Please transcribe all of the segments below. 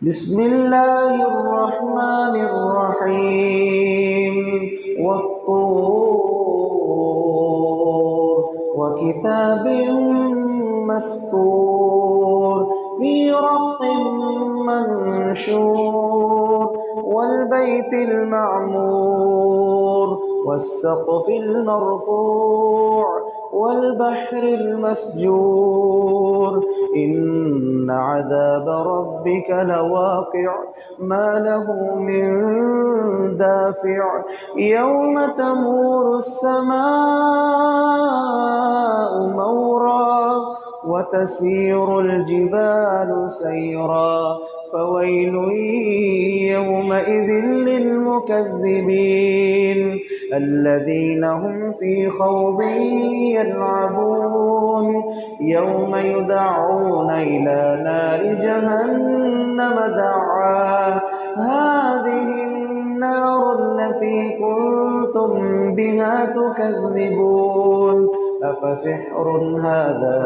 بسم الله الرحمن الرحيم والطور وكتاب مسطور في رق منشور والبيت المعمور والسقف المرفوع والبحر المسجور إن عذاب ربك لواقع ما له من دافع يوم تمور السماء مورا وتسير الجبال سيرا فويل يومئذ للمكذبين الذين هم في خوض يلعبون يوم يدعون إلى نار جهنم دعا هذه النار التي كنتم بها تكذبون أفسحر هذا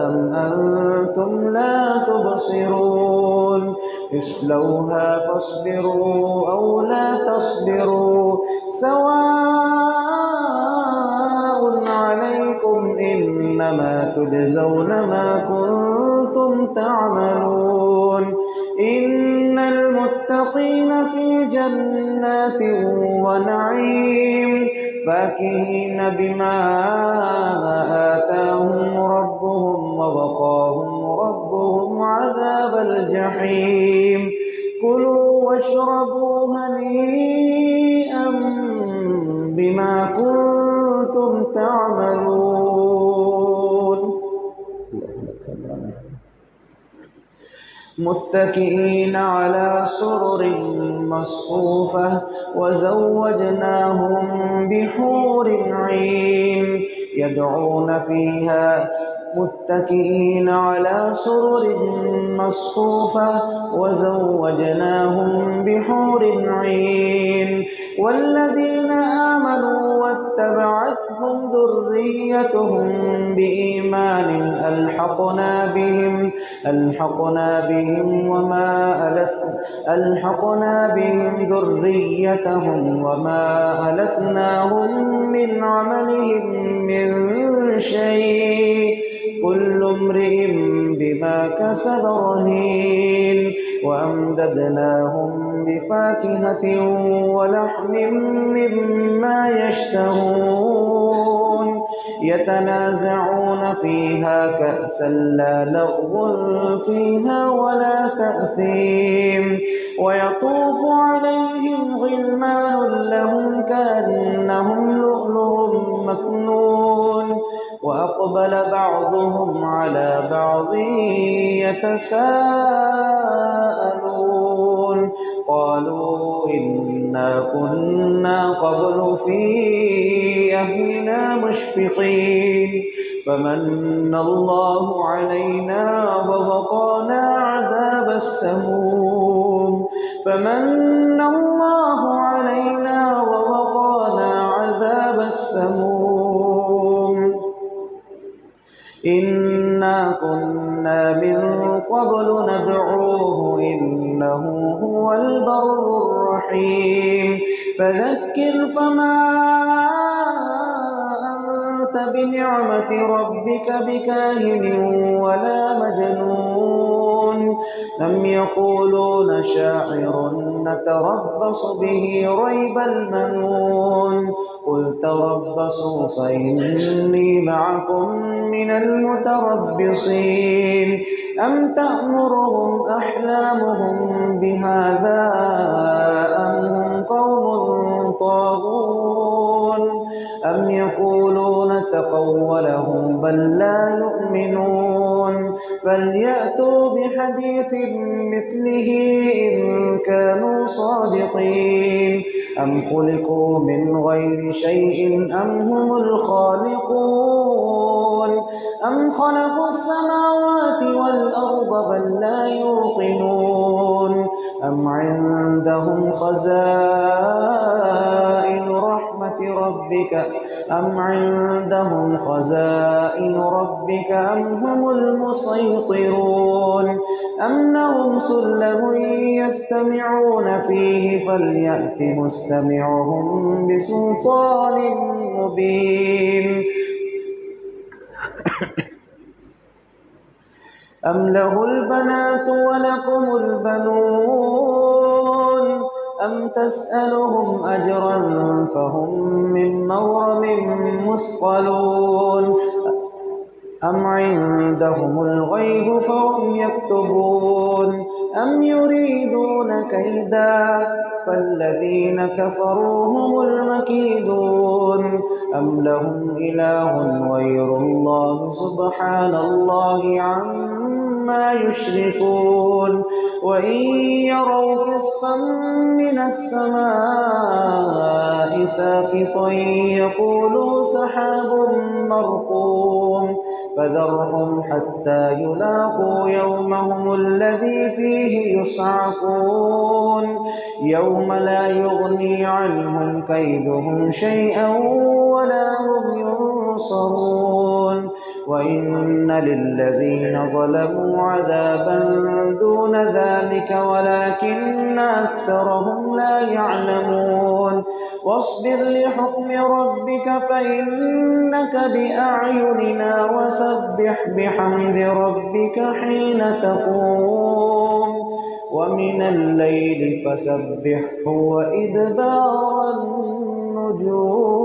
أم أنتم لا تبصرون اصلوها فاصبروا أو لا تصبروا سواء عليكم إنما تجزون ما كنتم تعملون إن المتقين في جنات ونعيم فاكهين بما آتاهم ربهم ووقاهم ربهم عذاب الجحيم كلوا واشربوا هنيئا بما كنتم تعملون متكئين على سرر مصفوفة وزوجناهم بحور عين يدعون فيها متكئين على سرر مصفوفة وزوجناهم بحور عين والذين آمنوا واتبعتهم ذريتهم بإيمان ألحقنا بهم ذريتهم وما ألتناهم من عملهم من شيء كل امرئ بما كسب رهين وأمددناهم بفاكهة ولحم مما يشتهون يتنازعون فيها كأسا لا لغو فيها ولا تأثيم ويطوف عليهم غلمان لهم كأنهم لؤلؤ مكنون وأقبل بعضهم على بعض يتساءلون قالوا إنا كنا قبل في أهلنا مشفقين فمن الله علينا ووقانا عذاب السموم إنا كنا من قبل ندعوه إنه هو البر الرحيم فذكر فما أنت بنعمة ربك بكاهن ولا مجنون أم يقولون شاعر نتربص به ريب المنون قل تربصوا فإني معكم من المتربصين أم تأمرهم أحلامهم بهذا أم هم قوم طاغون أم يقولون تقوله بل لا يؤمنون فليأتوا بحديث مثله إن كانوا صادقين أم خلقوا من غير شيء أم هم الخالقون أم خلقوا السماوات والأرض بل لا يوقنون أم عندهم خزائن ربك أم هم المسيطرون أم لهم سلم يستمعون فيه فليأت مستمعهم بسلطان مبين أم له البنات ولكم البنون أم تسألهم أجرا فهم من مغرم مثقلون أم عندهم الغيب فهم يكتبون أم يريدون كيدا فالذين كفروا هم المكيدون أم لهم إله غير الله سبحان الله عما يشركون وإن يروا كسفا من السماء ساقطا يقولوا سحاب مرقوم فذرهم حتى يلاقوا يومهم الذي فيه يصعقون يوم لا يغني عنهم كيدهم شيئا ولا هم ينصرون وإن للذين ظلموا عذابا دون ذلك ولكن أكثرهم لا يعلمون واصبر لحكم ربك فإنك بأعيننا وسبح بحمد ربك حين تقوم ومن الليل فسبحه وإدبار النجوم